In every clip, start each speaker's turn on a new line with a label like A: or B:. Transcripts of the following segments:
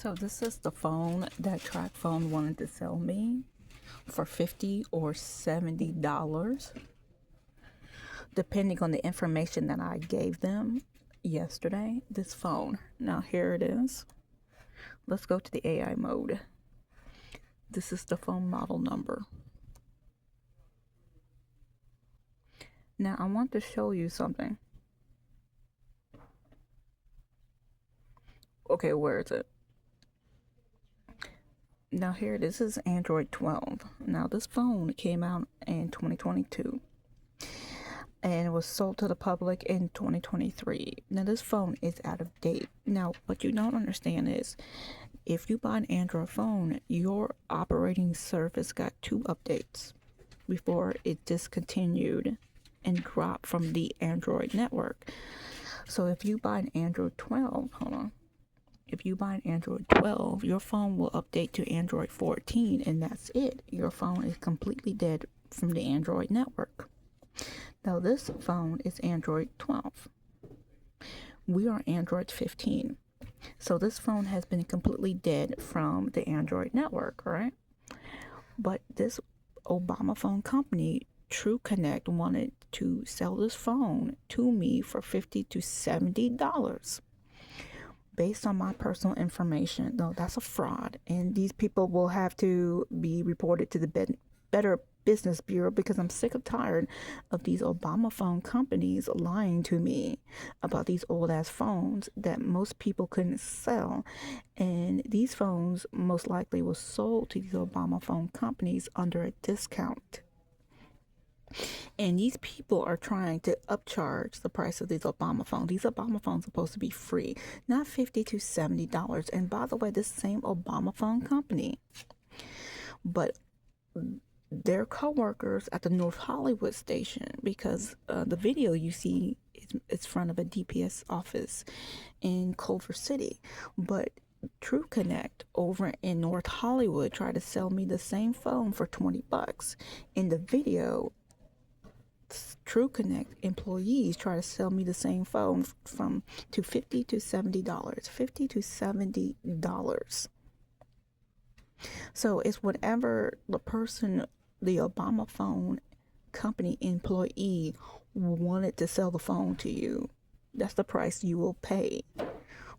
A: So this is the phone that Track Phone wanted to sell me for $50 or $70, depending on the information that I gave them yesterday. This phone. Now here it is. Let's go to the AI mode. This is the phone model number. Now I want to show you something. Okay, where is it? Now here this is Android 12. Now this phone came out in 2022 and it was sold to the public in 2023. Now this phone is out of date. Now what you don't understand is if you buy an Android phone, your operating service got 2 updates before it discontinued and dropped from the Android network. So if you buy an Android 12, hold on. If you buy an Android 12, your phone will update to Android 14, and that's it. Your phone is completely dead from the Android network. Now, this phone is Android 12. We are Android 15. So this phone has been completely dead from the Android network, right? But this Obama phone company, TrueConnect, wanted to sell this phone to me for $50 to $70. Based on my personal information. No, that's a fraud, and these people will have to be reported to the Better Business Bureau, because I'm sick and tired of these Obama phone companies lying to me about these old ass phones that most people couldn't sell. And these phones most likely were sold to these Obama phone companies under a discount. And these people are trying to upcharge the price of these Obama phones. These Obama phones are supposed to be free, not $50 to $70. And by the way, this same Obama phone company, but their co-workers at the North Hollywood station, because the video you see is front of a DPS office in Culver City, but TrueConnect over in North Hollywood tried to sell me the same phone for $20. In the video, TrueConnect employees try to sell me the same phone to $50 to $70. $50 to $70. So it's whatever the Obama phone company employee wanted to sell the phone to you. That's the price you will pay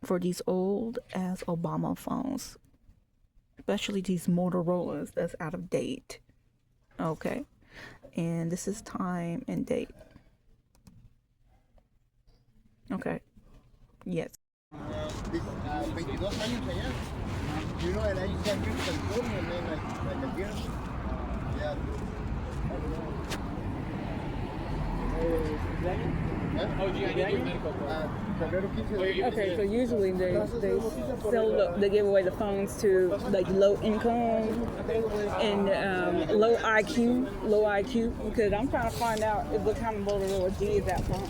A: for these old ass Obama phones, especially these Motorola's that's out of date. Okay. And this is time and date. Okay. Yes.
B: Okay, so usually they give away the phones to like low income and low IQ, because I'm trying to find out what kind of Motorola G is that phone.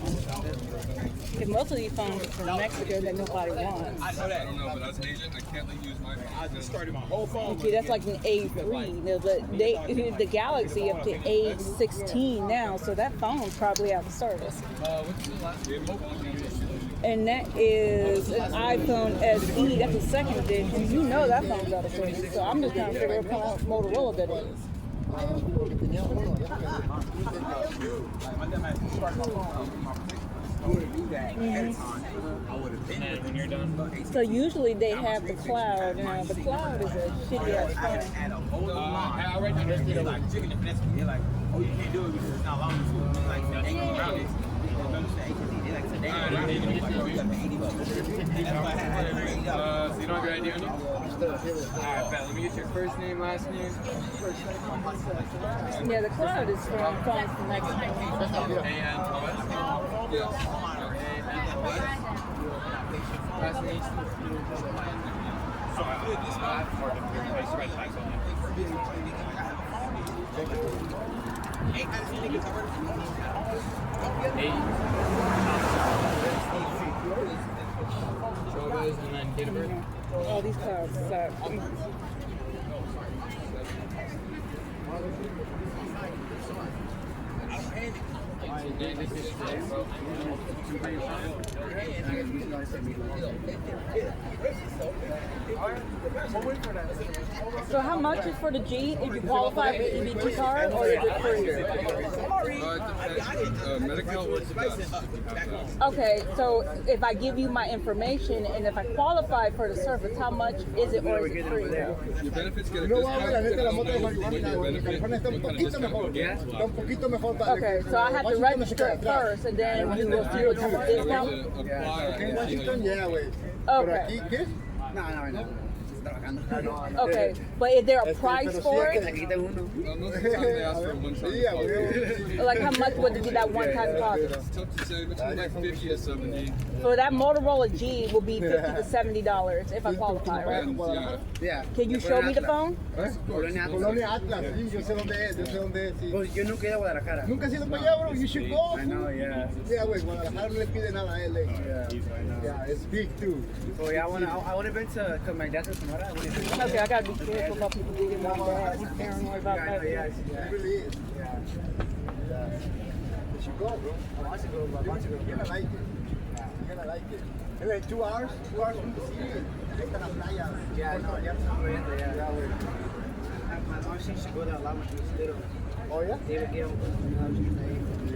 B: Because most of these phones are from Mexico that nobody wants.
C: I don't know, but as an agent, I can't let you use my phone. I just started my whole phone.
B: Okay, that's like an A3. The Galaxy up to A16 now, so that phone's probably out of service.
C: What's the last name?
B: And that is an iPhone SE. That's the second edition. You know that phone's out of service. So I'm just trying to figure out what kind of Motorola that is. So usually they have the cloud. Now the cloud is a shitty ass phone.
C: I already understood it. They're like, oh, you can't do it because it's not long enough. Like, they ain't around it. So you don't have your ID on you? Alright, let me get your first name, last name.
B: Yeah, the cloud is from phones from Mexico.
C: And last name. So I did this one for the right flags on Showbiz and then date of birth.
B: All these clouds suck. So how much is for the G if you qualify for the EBT card, or is it free?
D: Medical or
B: Okay, so if I give you my information and if I qualify for the service, how much is it, or is it free?
D: your benefits get a discount.
B: Okay, so I have to register it first, and then you will see what kind of discount. Okay. Okay, but is there a price for it? Like how much would it be that one-time cost?
D: It's tough to say, between like 50 to 70.
B: So that Motorola G will be $50 to $70 if I qualify, right?
D: Yeah.
B: Can you show me the phone?
E: Colonia Atlas, sí, yo sé dónde es, sí.
C: Pues yo nunca he ido a Guadalajara.
E: Nunca has ido para allá, bro, you should go.
C: I know, yeah.
E: Yeah, güey, Guadalajara no le pide nada a LA.
C: Yeah, I know.
E: Yeah, it's big too.
C: So yeah, I would have been to my dad's in Sonora.
B: Okay, I gotta be careful about people digging my bag. I'm paranoid about that.
C: Yeah,
E: It really is.
C: yeah.
E: Yeah. You should go, bro.
C: I want to go, but I want to go.
E: You're gonna like it. You're gonna like it. And like 2 hours from the city. Está la playa.
C: Yeah, no,
E: Yeah,
C: yeah.
E: güey.
C: My mom said she go there a lot when she was little.
E: Oh, yeah?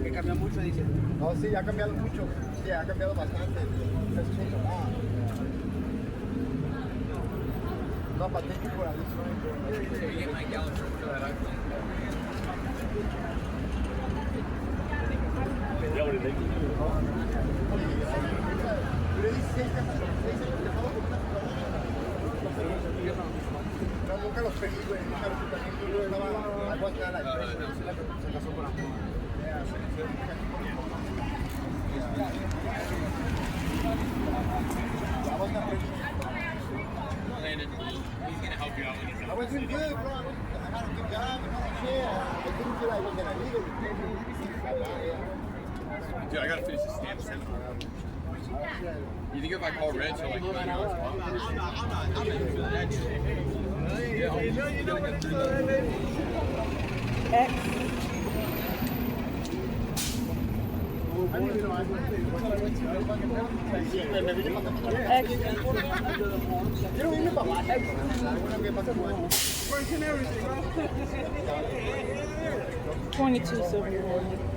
C: Que cambió mucho, dice.
E: No, sí, ha cambiado mucho. Sí, ha cambiado bastante. Has changed a lot. No, but thank you for at least trying to... No, nunca los pedí, güey. Nunca los pedí. Yo estaba... I was not like... Se casó con amor. I was not ready.
D: Landon, he's gonna help you out when he's
E: I was doing good, bro. I had a good job. Yeah, I didn't feel like I was gonna need it.
D: Dude, I gotta finish this stamp set. You think if I call Reg, he'll like let me know?
B: X.
E: I didn't even know I was going to say, what I went to, Quiero irme para abajo. Alguna vez pasa por ahí.
B: 2271.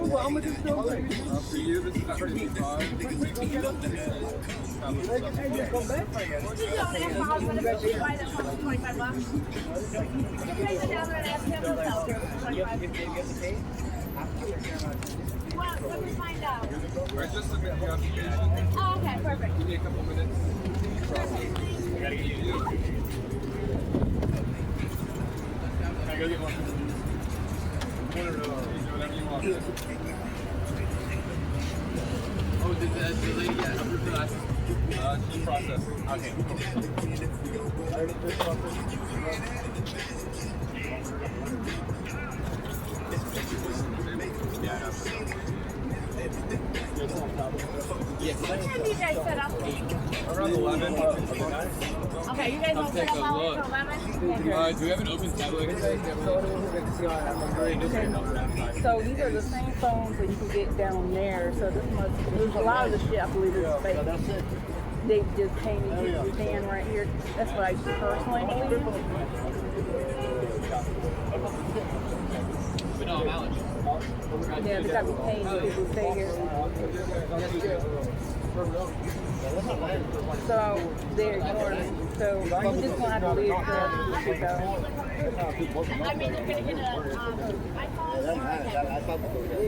E: How much is still there?
D: For you, this is not 55.
F: Let me find out.
D: Alright, just submit the application.
F: Oh, okay, perfect.
D: Give me a couple minutes. Process. I gotta get you. Can I go get one? Whatever you want. Oh, did the lady get approved the last? She's processing. Okay, cool. Yeah, I know. Yes.
F: What time do you guys set up?
D: Around 11.
F: Okay, you guys won't set up all the way till 11?
D: Do we have an open tablet?
B: So these are the same phones that you can get down there. So this must, a lot of the shit I believe is fake. They just painted his fan right here. That's what I personally believe.
D: But no, I'm Alex.
B: Yeah, they got me painted people's figures. So they're ignoring me. So you just gonna have to leave the shit though.
F: I mean, they're gonna get an iPhone.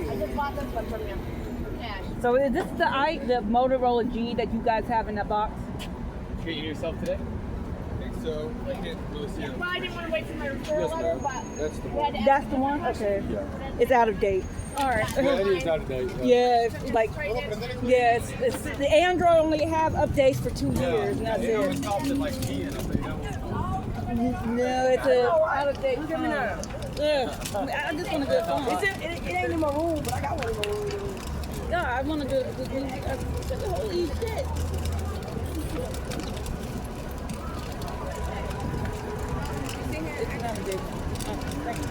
F: I just bought this one from you. Cash.
B: So is this the Motorola G that you guys have in that box?
D: Treating yourself today? I think so. I can't really see it.
F: Well, I didn't want to wait for my referral letter, but
D: That's the
F: we had to ask
B: That's the one? Okay. It's out of date. All right.
D: Yeah, it is out of date.
B: Yeah, it's like, yeah, it's the Android only have updates for 2 years, and that's
D: It always
B: it.
D: stops at like P and if they don't.
F: Oh, okay.
B: No, it's out of date. Yeah, I just want a good phone.
G: It ain't in my room, but I got one in my room.
B: No, I want a good holy shit. It's not a good thank you.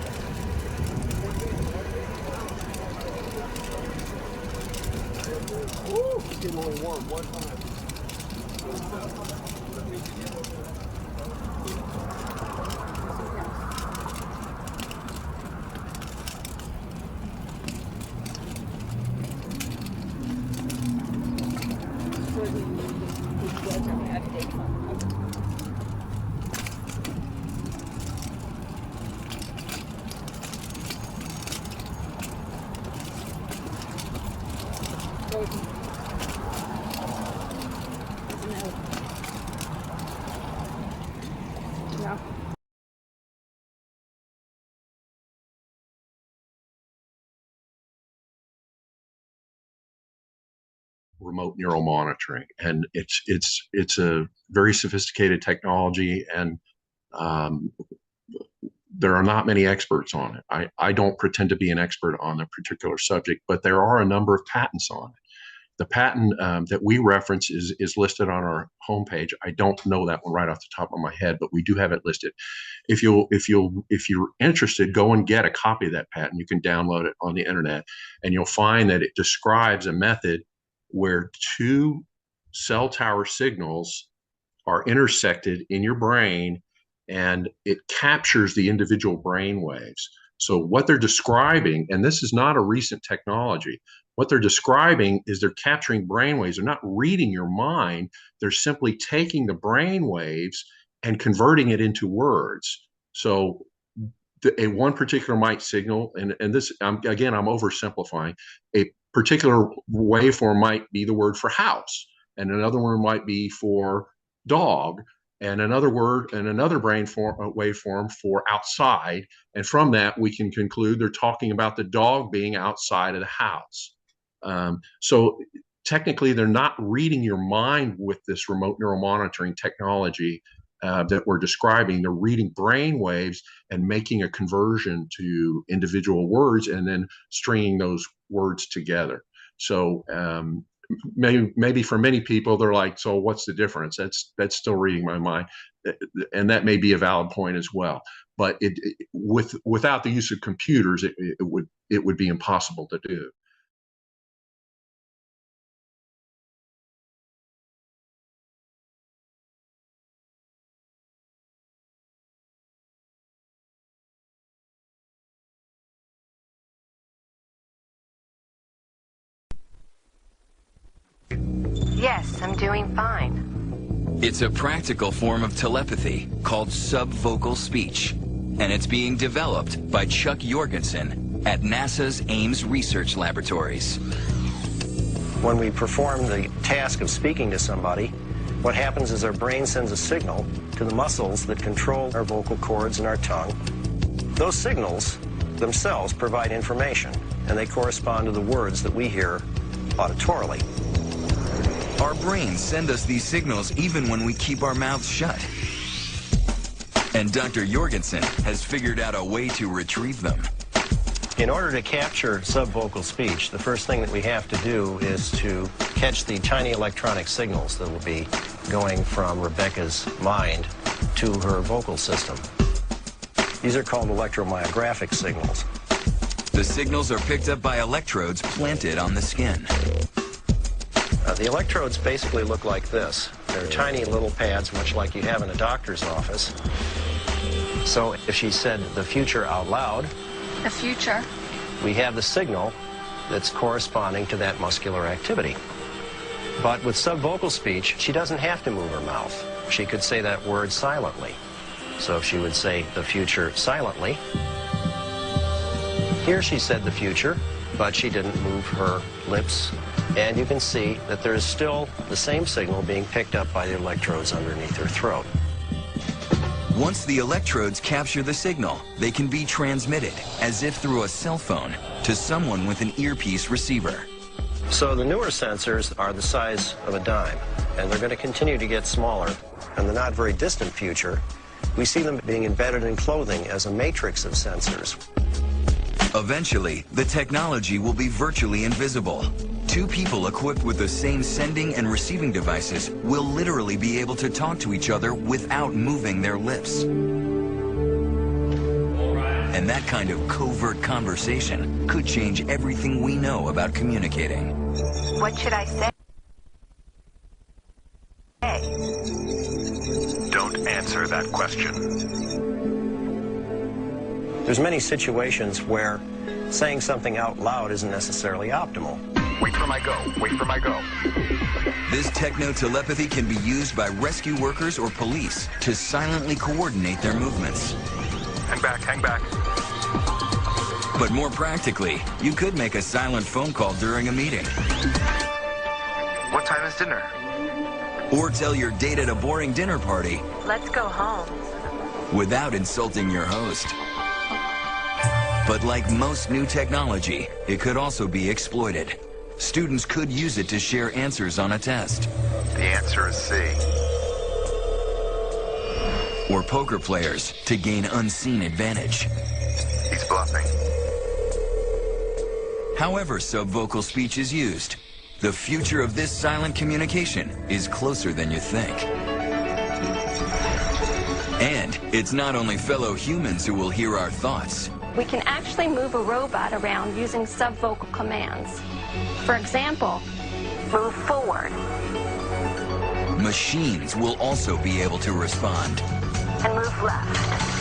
E: Woo! Getting only one time.
H: Remote neural monitoring, and it's a very sophisticated technology, and there are not many experts on it. I don't pretend to be an expert on a particular subject, but there are a number of patents on it. The patent that we reference is listed on our homepage. I don't know that one right off the top of my head, but we do have it listed. If you're interested, go and get a copy of that patent. You can download it on the internet, and you'll find that it describes a method where two cell tower signals are intersected in your brain, and it captures the individual brain waves. So what they're describing, and this is not a recent technology, what they're describing is they're capturing brain waves. They're not reading your mind. They're simply taking the brain waves and converting it into words. So a one particular might signal, and this, I'm oversimplifying, a particular waveform might be the word for house, and another one might be for dog, and another word and another waveform for outside. And from that, we can conclude they're talking about the dog being outside of the house. So technically, they're not reading your mind with this remote neural monitoring technology that we're describing. They're reading brain waves and making a conversion to individual words, and then stringing those words together. So maybe for many people, they're like, so what's the difference? That's still reading my mind, and that may be a valid point as well. But without the use of computers, it would be impossible to do.
I: Yes, I'm doing fine.
J: It's a practical form of telepathy called subvocal speech, and it's being developed by Chuck Jorgensen at NASA's Ames Research Laboratories.
K: When we perform the task of speaking to somebody, what happens is our brain sends a signal to the muscles that control our vocal cords and our tongue. Those signals themselves provide information, and they correspond to the words that we hear auditorily.
J: Our brains send us these signals even when we keep our mouths shut. And Dr. Jorgensen has figured out a way to retrieve them.
K: In order to capture subvocal speech, the first thing that we have to do is to catch the tiny electronic signals that will be going from Rebecca's mind to her vocal system. These are called electromyographic signals.
J: The signals are picked up by electrodes planted on the skin.
K: The electrodes basically look like this. They're tiny little pads, much like you have in a doctor's office. So if she said the future out loud,
I: The future.
K: we have the signal that's corresponding to that muscular activity. But with subvocal speech, she doesn't have to move her mouth. She could say that word silently. So if she would say the future silently, here she said the future, but she didn't move her lips. And you can see that there's still the same signal being picked up by the electrodes underneath her throat.
J: Once the electrodes capture the signal, they can be transmitted, as if through a cell phone, to someone with an earpiece receiver.
K: So the newer sensors are the size of a dime, and they're going to continue to get smaller. In the not very distant future, We see them being embedded in clothing as a matrix of sensors.
J: Eventually, the technology will be virtually invisible. Two people equipped with the same sending and receiving devices will literally be able to talk to each other without moving their lips. And that kind of covert conversation could change everything we know about communicating.
I: What should I say?
L: Don't answer that question.
K: There's many situations where saying something out loud isn't necessarily optimal.
L: Wait for my go. Wait for my go.
J: This techno-telepathy can be used by rescue workers or police to silently coordinate their movements.
L: Hang back, hang back.
J: But more practically, you could make a silent phone call during a meeting.
L: What time is dinner?
J: Or tell your date at a boring dinner party
I: Let's go home.
J: without insulting your host. But like most new technology, it could also be exploited. Students could use it to share answers on a test.
L: The answer is C.
J: Or poker players to gain unseen advantage.
L: He's bluffing.
J: However subvocal speech is used, the future of this silent communication is closer than you think. And it's not only fellow humans who will hear our thoughts.
M: We can actually move a robot around using subvocal commands. For example,
I: Move forward
J: Machines will also be able to respond.
I: and move left.